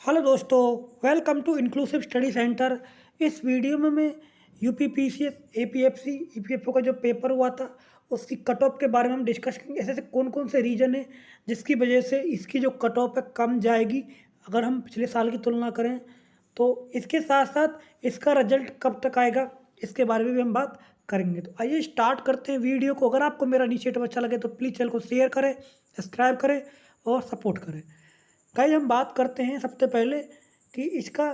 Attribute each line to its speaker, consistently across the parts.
Speaker 1: Hello दोस्तों, welcome to inclusive study centre. इस video में मैं यूपी पीसीएस एपीएफसी ईपीएफओ का जो पेपर हुआ था उसकी कट ऑफ के बारे में हम डिस्कस करेंगे। ऐसे ऐसे कौन कौन से रीजन है जिसकी वजह से इसकी जो कट ऑफ है कम जाएगी अगर हम पिछले साल की तुलना करें। तो इसके साथ साथ इसका रिजल्ट कब तक आएगा इसके बारे में भी हम बात करेंगे। तो आइए स्टार्ट करते हैं वीडियो को। अगर आपको मेरा इनिशिएटिव अच्छा लगे तो प्लीज़ चैनल को शेयर करें, सब्सक्राइब करें और सपोर्ट करें। गाइस, हम बात करते हैं सबसे पहले कि इसका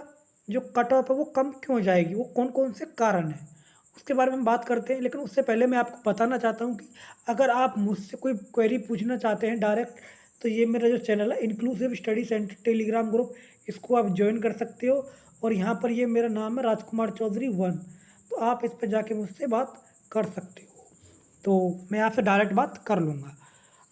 Speaker 1: जो कट ऑफ है वो कम क्यों जाएगी, वो कौन कौन से कारण हैं उसके बारे में हम बात करते हैं। लेकिन उससे पहले मैं आपको बताना चाहता हूँ कि अगर आप मुझसे कोई क्वेरी पूछना चाहते हैं डायरेक्ट, तो ये मेरा जो चैनल है inclusive study centre Telegram group, इसको आप ज्वाइन कर सकते हो। और यहाँ पर ये मेरा नाम है राजकुमार चौधरी 1, तो आप इस पर जाके मुझसे बात कर सकते हो। तो मैं आपसे डायरेक्ट बात कर लूँगा।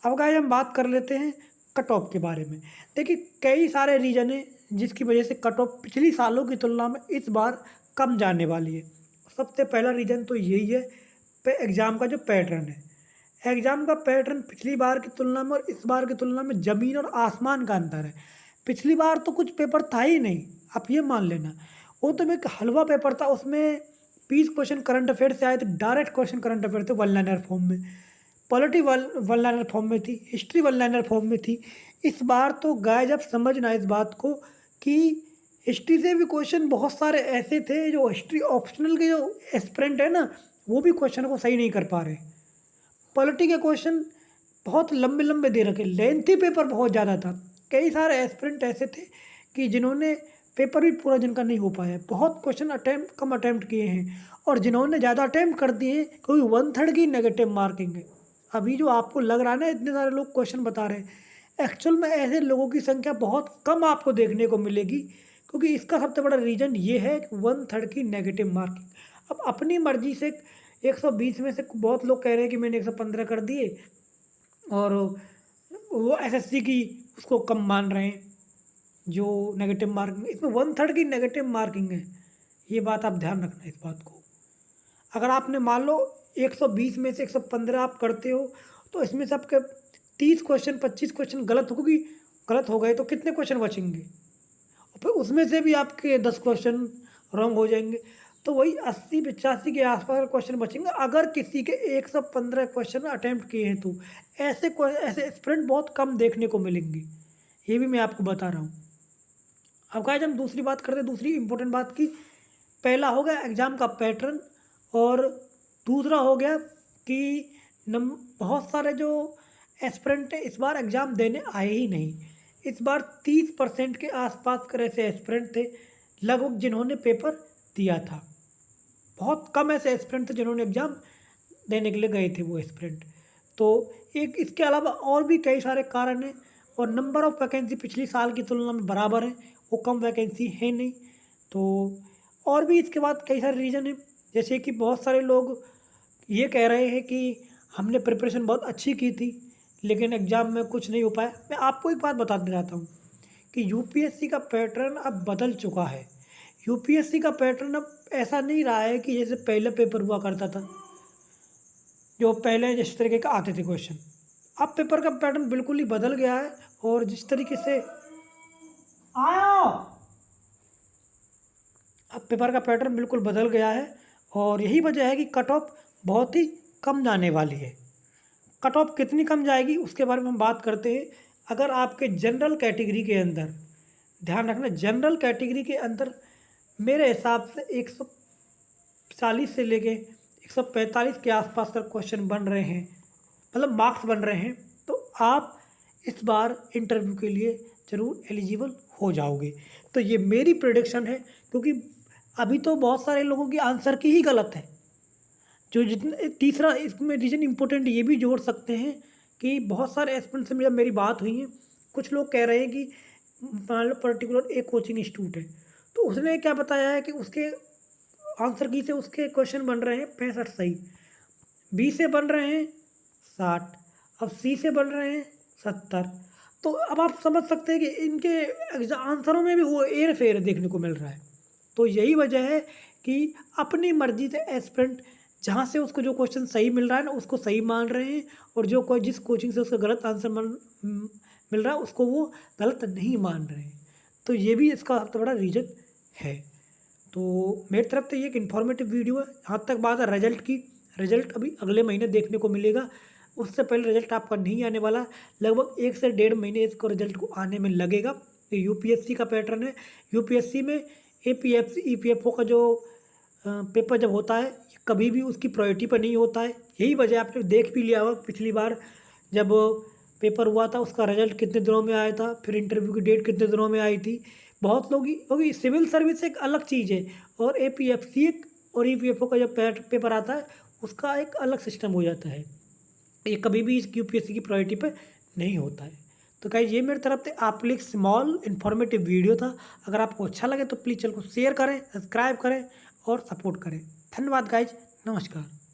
Speaker 1: अब गाइस, हम बात कर लेते हैं कट ऑफ के बारे में। देखिए, कई सारे रीज़न हैं जिसकी वजह से कट ऑफ पिछली सालों की तुलना में इस बार कम जाने वाली है। सबसे पहला रीज़न तो यही है एग्ज़ाम का जो पैटर्न है। एग्ज़ाम का पैटर्न पिछली बार की तुलना में और इस बार की तुलना में ज़मीन और आसमान का अंतर है। पिछली बार तो कुछ पेपर था ही नहीं, आप ये मान लेना। वो तो एक हलवा पेपर था, उसमें 20 क्वेश्चन करंट अफेयर से आए थे, डायरेक्ट क्वेश्चन करंट अफेयर थे वन लाइनर फॉर्म में। पॉलिटी वन लाइनर फॉर्म में थी, हिस्ट्री वन लाइनर फॉर्म में थी। इस बार तो गाइस अब समझना इस बात को कि हिस्ट्री से भी क्वेश्चन बहुत सारे ऐसे थे जो हिस्ट्री ऑप्शनल के जो एस्पिरेंट है ना, वो भी क्वेश्चन को सही नहीं कर पा रहे। पॉलिटी के क्वेश्चन बहुत लंबे लंबे दे रखे, लेंथी पेपर बहुत ज़्यादा था। कई सारे एस्पिरेंट ऐसे थे कि जिन्होंने पेपर भी पूरा जिनका नहीं हो पाया, बहुत क्वेश्चन कम अटैम्प्ट किए हैं। और जिन्होंने ज़्यादा अटैम्प्ट कर दिए हैं, क्योंकि 1/3 की नेगेटिव मार्किंग है। अभी जो आपको लग रहा है ना इतने सारे लोग क्वेश्चन बता रहे हैं, एक्चुअल में ऐसे लोगों की संख्या बहुत कम आपको देखने को मिलेगी। क्योंकि इसका सबसे बड़ा रीज़न ये है कि 1/3 की नेगेटिव मार्किंग। अब अपनी मर्जी से 120 में से बहुत लोग कह रहे हैं कि मैंने 115 कर दिए, और वो एसएससी की उसको कम मान रहे हैं जो नेगेटिव मार्किंग। इसमें 1/3 की नेगेटिव मार्किंग है, ये बात आप ध्यान रखना इस बात को। अगर आपने मान लो 120 में से 115 आप करते हो, तो इसमें से आपके 30 क्वेश्चन 25 क्वेश्चन गलत हो गए तो कितने क्वेश्चन बचेंगे? और फिर उसमें से भी आपके 10 क्वेश्चन रॉन्ग हो जाएंगे, तो वही 80-85 के आसपास क्वेश्चन बचेंगे अगर किसी के 115 क्वेश्चन अटैम्प्ट किए हैं। तो ऐसे स्प्रिंट बहुत कम देखने को मिलेंगे, ये भी मैं आपको बता रहा हूँ। अब गाइस, हम दूसरी बात करते हैं, दूसरी इंपॉर्टेंट बात की। पहला हो गया एग्ज़ाम का पैटर्न, और दूसरा हो गया कि बहुत सारे जो एस्पिरेंट हैं इस बार एग्ज़ाम देने आए ही नहीं। इस बार 30% के आसपास के ऐसे एस्पिरेंट थे लगभग जिन्होंने पेपर दिया था। बहुत कम ऐसे एस्पिरेंट थे जिन्होंने एग्ज़ाम देने के लिए गए थे वो एस्पिरेंट। तो एक इसके अलावा और भी कई सारे कारण हैं। और नंबर ऑफ़ वैकेंसी पिछली साल की तुलना में बराबर है, वो कम वैकेंसी है नहीं। तो और भी इसके बाद कई सारे रीज़न हैं, जैसे कि बहुत सारे लोग ये कह रहे हैं कि हमने प्रिपरेशन बहुत अच्छी की थी लेकिन एग्ज़ाम में कुछ नहीं हो पाया। मैं आपको एक बात बताना चाहता हूँ कि यूपीएससी का पैटर्न अब बदल चुका है। यूपीएससी का पैटर्न अब ऐसा नहीं रहा है कि जैसे पहले पेपर हुआ करता था, जो पहले जिस तरीके का आते थे क्वेश्चन। अब पेपर का पैटर्न बिल्कुल ही बदल गया है। और जिस तरीके से आओ अब पेपर का पैटर्न बिल्कुल बदल गया है, और यही वजह है कि कट ऑफ बहुत ही कम जाने वाली है। कट ऑफ कितनी कम जाएगी उसके बारे में हम बात करते हैं। अगर आपके जनरल कैटेगरी के अंदर, ध्यान रखना, जनरल कैटेगरी के अंदर मेरे हिसाब से 140 से लेके 145 के आसपास तक क्वेश्चन बन रहे हैं, मतलब मार्क्स बन रहे हैं, तो आप इस बार इंटरव्यू के लिए ज़रूर एलिजिबल हो जाओगे। तो ये मेरी प्रेडिक्शन है, क्योंकि अभी तो बहुत सारे लोगों की आंसर की ही गलत है। जो जितने तीसरा इसमें रीज़न इम्पोर्टेंट ये भी जोड़ सकते हैं कि बहुत सारे एस्पिरेंट से जब मेरी बात हुई है, कुछ लोग कह रहे हैं कि मान लो पर्टिकुलर एक कोचिंग इंस्टीट्यूट है, तो उसने क्या बताया है कि उसके आंसर की से उसके क्वेश्चन बन रहे हैं 65 सही, बी से बन रहे हैं 60, अब सी से बन रहे हैं 70। तो अब आप समझ सकते हैं कि इनके आंसरों में भी वो हेर फेर देखने को मिल रहा है। तो यही वजह है कि अपनी मर्जी से एस्पिरेंट जहाँ से उसको जो क्वेश्चन सही मिल रहा है ना उसको सही मान रहे हैं, और जो जिस कोचिंग से उसका गलत आंसर मिल रहा है उसको वो गलत नहीं मान रहे हैं। तो ये भी इसका सबसे बड़ा रीज़न है। तो मेरी तरफ से ये एक इन्फॉर्मेटिव वीडियो है। यहाँ तक बात है रिजल्ट की, रिजल्ट अभी अगले महीने देखने को मिलेगा। उससे पहले रिजल्ट आपका नहीं आने वाला। लगभग 1 से 1.5 महीने इसको रिजल्ट को आने में लगेगा। ये यूपीएससी का पैटर्न है। यूपीएससी में एपीएफसी, ईपीएफओ का जो पेपर जब होता है, कभी भी उसकी प्रायोरिटी पर नहीं होता है। यही वजह आपने देख भी लिया होगा पिछली बार जब पेपर हुआ था, उसका रिजल्ट कितने दिनों में आया था, फिर इंटरव्यू की डेट कितने दिनों में आई थी। बहुत लोग क्योंकि सिविल सर्विस एक अलग चीज़ है और एपीएफसी एक और ईपीएफओ का जब पेपर आता है उसका एक अलग सिस्टम हो जाता है। ये कभी भी इस यूपीएससी की प्रायोरिटी पे नहीं होता है। तो गाइस ये मेरी तरफ से आपके लिए एक स्मॉल इन्फॉर्मेटिव वीडियो था। अगर आपको अच्छा लगे तो प्लीज़ चैनल को शेयर करें, सब्सक्राइब करें और सपोर्ट करें। धन्यवाद गाइस, नमस्कार।